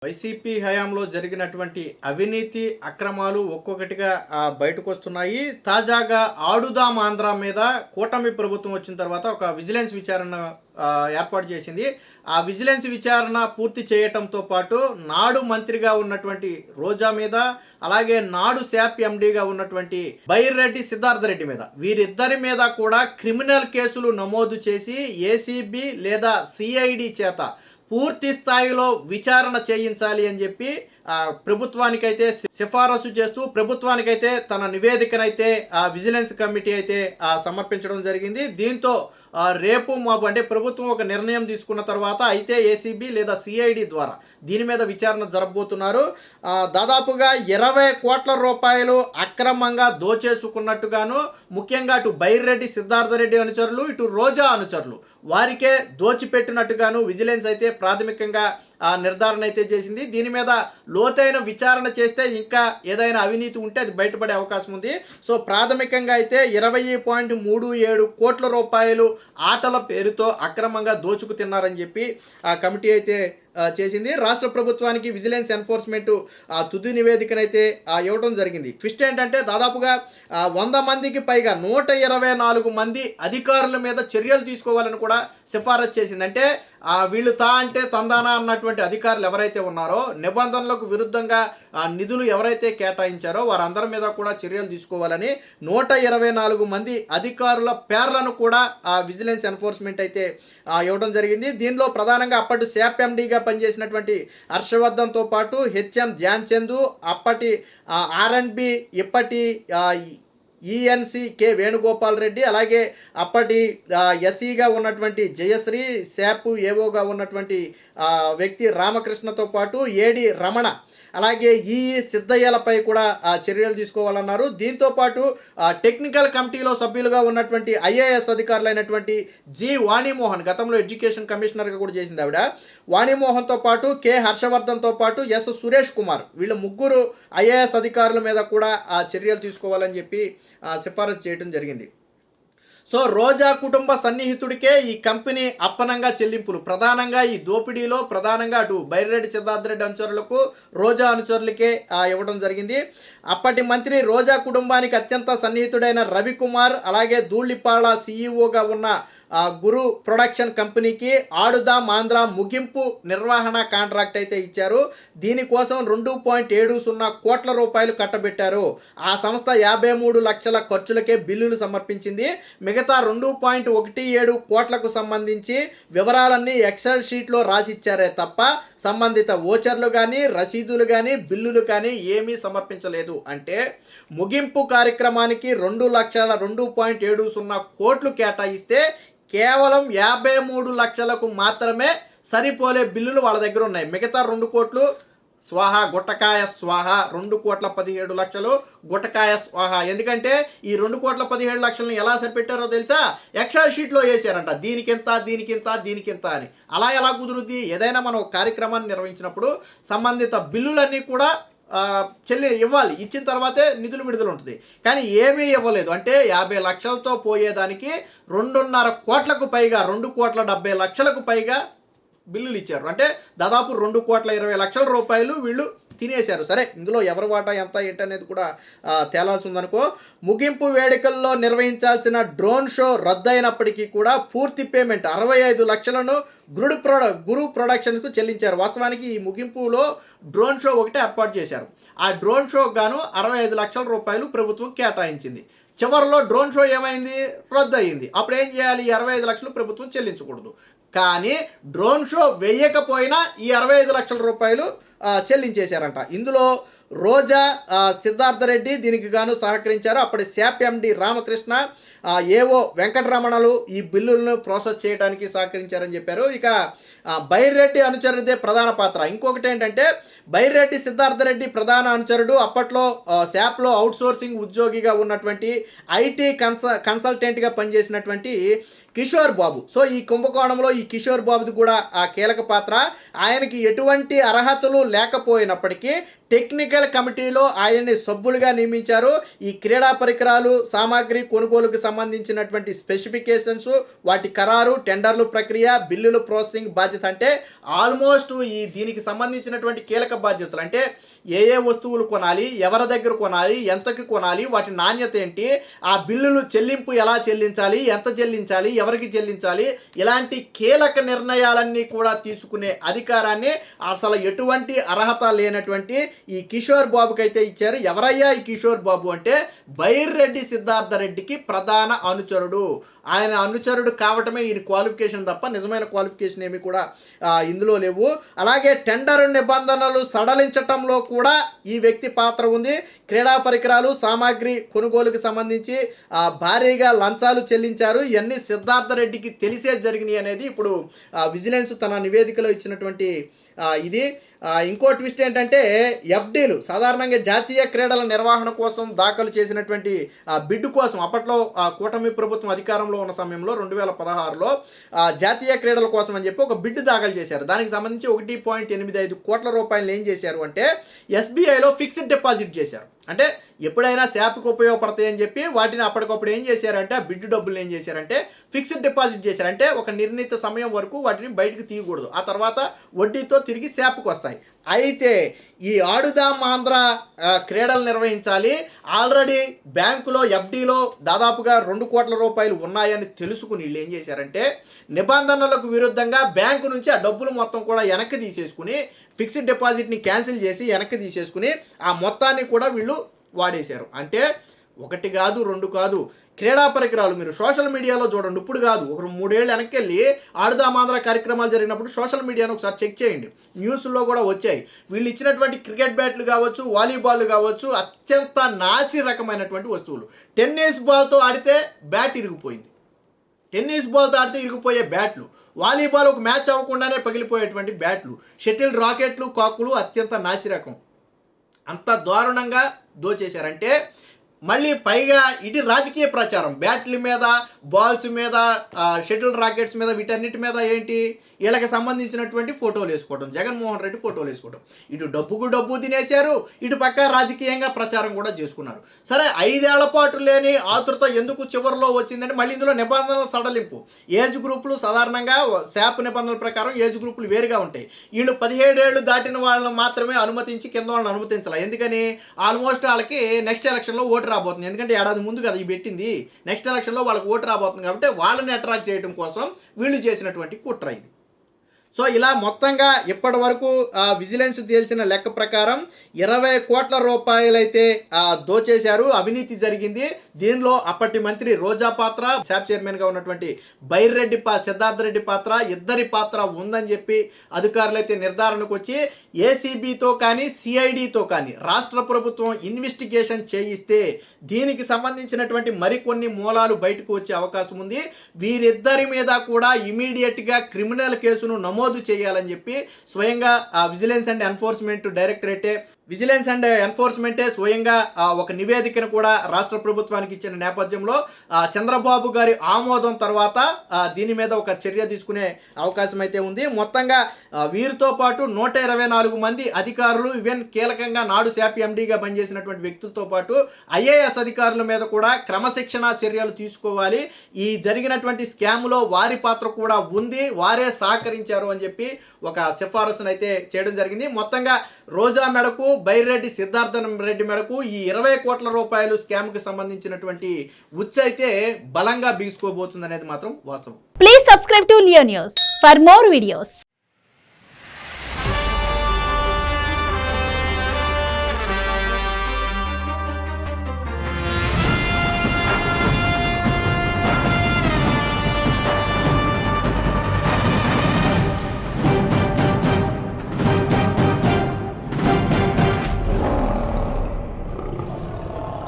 YCP హయాంలో జరిగినటువంటి అవినీతి అక్రమాలు ఒక్కొక్కటిగా బయటకు వస్తున్నాయి. తాజాగా ఆడుదాం ఆంధ్ర మీద కూటమి ప్రభుత్వం వచ్చిన తర్వాత ఒక విజిలెన్స్ విచారణ ఏర్పాటు చేసింది. ఆ విజిలెన్స్ విచారణ పూర్తి చేయటంతో పాటు నాడు మంత్రిగా ఉన్నటువంటి రోజా మీద, అలాగే నాడు శాప్ ఎండీగా ఉన్నటువంటి బైరెడ్డి సిద్ధార్థ రెడ్డి మీద, వీరిద్దరి మీద కూడా క్రిమినల్ కేసులు నమోదు చేసి ఏసీబీ లేదా సిఐడి చేత పూర్తి స్థాయిలో విచారణ చేయించాలి అని చెప్పి ప్రభుత్వానికైతే సిఫారసు చేస్తూ ప్రభుత్వానికైతే తన నివేదికనైతే విజిలెన్స్ కమిటీ అయితే సమర్పించడం జరిగింది. దీంతో రేపు మాపు అంటే ప్రభుత్వం ఒక నిర్ణయం తీసుకున్న తర్వాత అయితే ఏసీబీ లేదా సిఐడి ద్వారా దీని మీద విచారణ జరగబోతున్నారు. దాదాపుగా 20 కోట్ల రూపాయలు అక్రమంగా దోచేసుకున్నట్టుగాను, ముఖ్యంగా అటు బైరెడ్డి సిద్ధార్థ రెడ్డి అనుచరులు, ఇటు రోజా అనుచరులు వారికే దోచిపెట్టినట్టుగాను విజిలెన్స్ అయితే ప్రాథమికంగా నిర్ధారణ అయితే చేసింది. దీని మీద లోతైన విచారణ చేస్తే ఇంకా ఏదైనా అవినీతి ఉంటే అది బయటపడే అవకాశం ఉంది. సో ప్రాథమికంగా అయితే 20.37 కోట్ల రూపాయలు ఆటల పేరుతో అక్రమంగా దోచుకు తిన్నారని చెప్పి ఆ కమిటీ అయితే చేసింది. రాష్ట్ర ప్రభుత్వానికి విజిలెన్స్ ఎన్ఫోర్స్మెంట్ తుది నివేదికనైతే ఇవ్వడం జరిగింది. ట్విస్ట్ ఏంటంటే దాదాపుగా 100 మందికి పైగా 124 మంది అధికారుల మీద చర్యలు తీసుకోవాలని కూడా సిఫారసు చేసింది. అంటే వీళ్ళు అంటే తందానా అన్నటువంటి అధికారులు ఎవరైతే ఉన్నారో, నిబంధనలకు విరుద్ధంగా నిధులు ఎవరైతే కేటాయించారో వారందరి మీద కూడా చర్యలు తీసుకోవాలని 124 మంది అధికారుల పేర్లను కూడా విజిలెన్స్ ఎన్ఫోర్స్మెంట్ అయితే ఇవ్వడం జరిగింది. దీనిలో ప్రధానంగా అప్పటి శాప్ ఎండీగా పనిచేసినటువంటి హర్షవర్ధన్తో పాటు హెచ్ఎం ధ్యాన్ చందు, అప్పటి ఆర్ఎండ్బి ఇప్పటి ఈఎన్సి కె వేణుగోపాల్ రెడ్డి, అలాగే అప్పటి ఎస్ఈగా ఉన్నటువంటి జయశ్రీ, శాప్ ఏవోగా ఉన్నటువంటి వ్యక్తి రామకృష్ణతో పాటు ఏడి రమణ, అలాగే సిద్ధయ్యలపై కూడా చర్యలు తీసుకోవాలన్నారు. దీంతోపాటు టెక్నికల్ కమిటీలో సభ్యులుగా ఉన్నటువంటి ఐఏఎస్ అధికారులైనటువంటి జి వాణిమోహన్, గతంలో ఎడ్యుకేషన్ కమిషనర్గా కూడా చేసింది ఆవిడ, వాణిమోహన్తో పాటు కె హర్షవర్ధన్తో పాటు ఎస్ సురేష్ కుమార్, వీళ్ళ ముగ్గురు ఐఏఎస్ అధికారుల మీద కూడా చర్యలు తీసుకోవాలని చెప్పి సిఫారసు చేయడం జరిగింది. సో రోజా కుటుంబ సన్నిహితుడికే ఈ కంపెనీ అప్పనంగా చెల్లింపులు, ప్రధానంగా ఈ దోపిడీలో ప్రధానంగా అటు బైరెడ్డి సిద్ధార్థ రెడ్డి అనుచరులకు, రోజా అనుచరులకే ఇవ్వడం జరిగింది. అప్పటి మంత్రి రోజా కుటుంబానికి అత్యంత సన్నిహితుడైన రవికుమార్, అలాగే ధూళిపాళ సీఈఓగా ఉన్న గురు ప్రొడక్షన్ కంపెనీకి ఆడుదాం ఆంధ్ర ముగింపు నిర్వహణ కాంట్రాక్ట్ అయితే ఇచ్చారు. దీనికోసం 2.70 కోట్ల రూపాయలు కట్టబెట్టారు. ఆ సంస్థ 53 లక్షల ఖర్చులకే బిల్లులు సమర్పించింది. మిగతా 2.17 కోట్లకు సంబంధించి వివరాలన్నీ ఎక్సెల్ షీట్లో రాసిచ్చారే తప్ప సంబంధిత ఓచర్లు కానీ, రసీదులు కానీ, బిల్లులు కానీ ఏమీ సమర్పించలేదు. అంటే ముగింపు కార్యక్రమానికి 2.70 కోట్లు కేటాయిస్తే కేవలం 53 లక్షలకు మాత్రమే సరిపోలే బిల్లులు వాళ్ళ దగ్గర ఉన్నాయి. మిగతా 2 కోట్లు స్వాహా, గుట్టకాయ స్వాహా, 2.17 గుట్టకాయ స్వాహా. ఎందుకంటే ఈ 2.17 ఎలా సరిపెట్టారో తెలుసా? ఎక్సెల్ షీట్లో వేసారంట, దీనికింత దీనికింత దీనికింత అని. అలా ఎలా కుదురుద్ది? ఏదైనా మనం కార్యక్రమాన్ని నిర్వహించినప్పుడు సంబంధిత బిల్లులన్నీ కూడా ఇవ్వాలి, ఇచ్చిన తర్వాతే నిధులు విడుదల ఉంటుంది. కానీ ఏమీ ఇవ్వలేదు. అంటే 50 లక్షలతో పోయేదానికి 2.5 కోట్లకు పైగా, 2.70 పైగా బిల్లులు ఇచ్చారు. అంటే దాదాపు 2.20 రూపాయలు వీళ్ళు తినేశారు. సరే, ఇందులో ఎవరి వాటా ఎంత ఏంటనేది కూడా తేలాల్సి ఉందనుకో. ముగింపు వేడుకల్లో నిర్వహించాల్సిన డ్రోన్ షో రద్దయినప్పటికీ కూడా పూర్తి పేమెంట్ 65 లక్షలను గురు ప్రొడక్షన్స్కు చెల్లించారు. వాస్తవానికి ఈ ముగింపులో డ్రోన్ షో ఒకటే ఏర్పాటు చేశారు. ఆ డ్రోన్ షోకు గాను 65 లక్షల రూపాయలు ప్రభుత్వం కేటాయించింది. చివరిలో డ్రోన్ షో ఏమైంది? రద్దు అయింది. అప్పుడు ఏం చేయాలి? 65 లక్షలు ప్రభుత్వం చెల్లించకూడదు. కానీ డ్రోన్ షో వేయకపోయినా ఈ 65 లక్షల రూపాయలు చెల్లించేశారంట. ఇందులో రోజా, సిద్ధార్థ రెడ్డి దీనికి గాను సహకరించారు. అప్పటి శాప్ ఎండి రామకృష్ణ, ఏవో వెంకటరమణలు ఈ బిల్లులను ప్రాసెస్ చేయడానికి సహకరించారని చెప్పారు. ఇక బైరెడ్డి అనుచరుడిదే ప్రధాన పాత్ర. ఇంకొకటి ఏంటంటే బైరెడ్డి సిద్ధార్థ రెడ్డి ప్రధాన అనుచరుడు అప్పట్లో శాప్లో అవుట్సోర్సింగ్ ఉద్యోగిగా ఉన్నటువంటి ఐటీ కన్సల్టెంట్గా పనిచేసినటువంటి కిషోర్ బాబు. సో ఈ కుంభకోణంలో ఈ కిషోర్ బాబుది కూడా కీలక పాత్ర. ఆయనకి ఎటువంటి అర్హతలు లేకపోయినప్పటికీ టెక్నికల్ కమిటీలో ఆయన్ని సభ్యులుగా నియమించారు. ఈ క్రీడా పరికరాలు సామాగ్రి కొనుగోలుకు సంబంధించినటువంటి స్పెసిఫికేషన్స్, వాటి ఖరారు, టెండర్లు ప్రక్రియ, బిల్లులు ప్రాసెసింగ్ బాధ్యత, అంటే ఆల్మోస్ట్ దీనికి సంబంధించినటువంటి కీలక బాధ్యతలు, అంటే ఏ వస్తువులు కొనాలి, ఎవరి దగ్గర కొనాలి, ఎంతకి కొనాలి, వాటి నాణ్యత ఏంటి, ఆ బిల్లులు చెల్లింపు ఎలా చెల్లించాలి, ఎంత చెల్లించాలి, ఎవరికి చెల్లించాలి, ఇలాంటి కీలక నిర్ణయాలన్నీ కూడా తీసుకునే అధికారాన్ని అసలు ఎటువంటి అర్హత లేనటువంటి ఈ కిషోర్ బాబుకి అయితే ఇచ్చారు. ఎవరయ్యా ఈ కిషోర్ బాబు అంటే బైర్రెడ్డి సిద్ధార్థ రెడ్డికి ప్రధాన అనుచరుడు. ఆయన అనుచరుడు కావటమే ఈయన క్వాలిఫికేషన్ తప్ప నిజమైన క్వాలిఫికేషన్ ఏమి కూడా ఇందులో లేవు. అలాగే టెండర్ నిబంధనలు సడలించటంలో కూడా ఈ వ్యక్తి పాత్ర ఉంది. క్రీడా పరికరాలు సామాగ్రి కొనుగోలుకు సంబంధించి భారీగా లంచాలు చెల్లించారు. ఇవన్నీ సిద్ధార్థ రెడ్డికి తెలిసే జరిగినాయి అనేది ఇప్పుడు విజిలెన్స్ తన నివేదికలో ఇచ్చినటువంటి ఇది. ఇంకో ట్విస్ట్ ఏంటంటే ఎఫ్డీలు సాధారణంగా జాతీయ క్రీడల నిర్వహణ కోసం దాఖలు చేసినటువంటి బిడ్ కోసం అప్పట్లో కూటమి ప్రభుత్వం అధికారంలో ఉన్న సమయంలో 2016లో జాతీయ క్రీడల కోసం అని చెప్పి ఒక బిడ్ దాఖలు చేశారు. దానికి సంబంధించి 1.85 కోట్ల రూపాయలు ఏం చేశారు అంటే ఎస్బీఐలో ఫిక్స్డ్ డిపాజిట్ చేశారు. అంటే ఎప్పుడైనా శాప్కి ఉపయోగపడతాయి అని చెప్పి వాటిని అప్పటికప్పుడు ఏం చేశారంటే ఆ బిడ్ డబ్బులు ఏం చేశారంటే ఫిక్స్డ్ డిపాజిట్ చేశారు. అంటే ఒక నిర్ణీత సమయం వరకు వాటిని బయటకు తీయకూడదు, ఆ తర్వాత వడ్డీతో తిరిగి శాప్కి వస్తాయి. అయితే ఈ ఆడుదాం ఆంధ్ర క్రీడలు నిర్వహించాలి, ఆల్రెడీ బ్యాంకులో ఎఫ్డీలో దాదాపుగా 2 కోట్ల రూపాయలు ఉన్నాయని తెలుసుకుని వీళ్ళు ఏం చేశారంటే నిబంధనలకు విరుద్ధంగా బ్యాంకు నుంచి ఆ డబ్బులు మొత్తం కూడా వెనక్కి తీసేసుకుని ఫిక్స్డ్ డిపాజిట్ని క్యాన్సిల్ చేసి వెనక్కి తీసేసుకుని ఆ మొత్తాన్ని కూడా వీళ్ళు వాడేశారు. అంటే 1 కాదు 2 కాదు, క్రీడా పరికరాలు మీరు సోషల్ మీడియాలో చూడండి. ఇప్పుడు కాదు, ఒక 3 ఏళ్ళు వెనక్కి వెళ్ళి ఆడుదామాంధ్ర కార్యక్రమాలు జరిగినప్పుడు సోషల్ మీడియాను ఒకసారి చెక్ చేయండి, న్యూస్లో కూడా వచ్చాయి. వీళ్ళు ఇచ్చినటువంటి క్రికెట్ బ్యాట్లు కావచ్చు, వాలీబాల్ కావచ్చు, అత్యంత నాసి రకమైనటువంటి వస్తువులు. టెన్నిస్ బాల్తో ఆడితే బ్యాట్ ఇరిగిపోయింది, టెన్నిస్ బాల్తో ఆడితే ఇరిగిపోయే బ్యాట్లు, వాలీబాల్ ఒక మ్యాచ్ అవ్వకుండానే పగిలిపోయేటువంటి బ్యాట్లు, షటిల్ రాకెట్లు, కాకులు అత్యంత నాసిరకం. అంత దారుణంగా దోచేశారంటే మళ్ళీ పైగా ఇది రాజకీయ ప్రచారం. బ్యాట్ల మీద, బాల్స్ మీద, షటిల్ రాకెట్స్ మీద, వీటన్నిటి మీద ఏంటి వీళ్ళకి సంబంధించినటువంటి ఫోటోలు వేసుకోవడం, జగన్మోహన్ రెడ్డి ఫోటోలు వేసుకోవడం. ఇటు డబ్బుకు డబ్బు తినేశారు, ఇటు పక్క రాజకీయంగా ప్రచారం కూడా చేసుకున్నారు. సరే 5 ఏళ్ల పాటు లేని ఆతృత ఎందుకు చివరిలో వచ్చిందంటే మళ్ళీ ఇందులో నిబంధనల సడలింపు. ఏజ్ గ్రూపులు సాధారణంగా శాప్ నిబంధనల ప్రకారం ఏజ్ గ్రూపులు వేరుగా ఉంటాయి. వీళ్ళు 17 ఏళ్ళు దాటిన వాళ్ళని మాత్రమే అనుమతించి కింద వాళ్ళని అనుమతించాలి. ఎందుకని ఆల్మోస్ట్ వాళ్ళకి నెక్స్ట్ ఎలక్షన్లో ఓటు రాబోతుంది. ఎందుకంటే ఏడాది ముందు కదా ఇవి పెట్టింది, నెక్స్ట్ ఎలక్షన్లో వాళ్ళకి ఓటు రాబోతుంది కాబట్టి వాళ్ళని అట్రాక్ట్ చేయడం కోసం వీళ్ళు చేసినటువంటి కుట్ర ఇది. సో ఇలా మొత్తంగా ఇప్పటి వరకు విజిలెన్స్ తేల్చిన లెక్క ప్రకారం 20 కోట్ల రూపాయలైతే దోచేశారు, అవినీతి జరిగింది. దీనిలో అప్పటి మంత్రి రోజా పాత్ర, శాప్ చైర్మన్గా ఉన్నటువంటి బైర్రెడ్డి సిద్ధార్థ రెడ్డి పాత్ర, ఇద్దరి పాత్ర ఉందని చెప్పి అధికారులైతే నిర్ధారణకు వచ్చి ఏసీబీతో కానీ సిఐడితో కానీ రాష్ట్ర ప్రభుత్వం ఇన్వెస్టిగేషన్ చేయిస్తే దీనికి సంబంధించినటువంటి మరికొన్ని మూలాలు బయటకు వచ్చే అవకాశం ఉంది. వీరిద్దరి మీద కూడా ఇమీడియట్గా క్రిమినల్ కేసును నమోదు చేయాలని చెప్పి స్వయంగా విజిలెన్స్ అండ్ ఎన్ఫోర్స్మెంటే స్వయంగా ఒక నివేదికను కూడా రాష్ట్ర ప్రభుత్వానికి ఇచ్చిన నేపథ్యంలో చంద్రబాబు గారి ఆమోదం తర్వాత దీని మీద ఒక చర్య తీసుకునే అవకాశం అయితే ఉంది. మొత్తంగా వీరితో పాటు 124 మంది అధికారులు, ఈవెన్ కీలకంగా నాడు శాప్ ఎండీగా పనిచేసినటువంటి వ్యక్తులతో పాటు ఐఏఎస్ అధికారుల మీద కూడా క్రమశిక్షణ చర్యలు తీసుకోవాలి. ఈ జరిగినటువంటి స్కామ్లో వారి పాత్ర కూడా ఉంది, వారే సహకరించారు అని చెప్పి ఒక సిఫారసును అయితే చేయడం జరిగింది. మొత్తంగా రోజా మెడకు, బైర్రెడ్డి సిద్ధార్థ రెడ్డి మెడకు ఈ 20 కోట్ల రూపాయలు స్కామ్కి సంబంధించినటువంటి ఉచ్చు అయితే బలంగా బీసుకోబోతుంది అనేది మాత్రం వాస్తవం. Please subscribe to Leo news for more videos.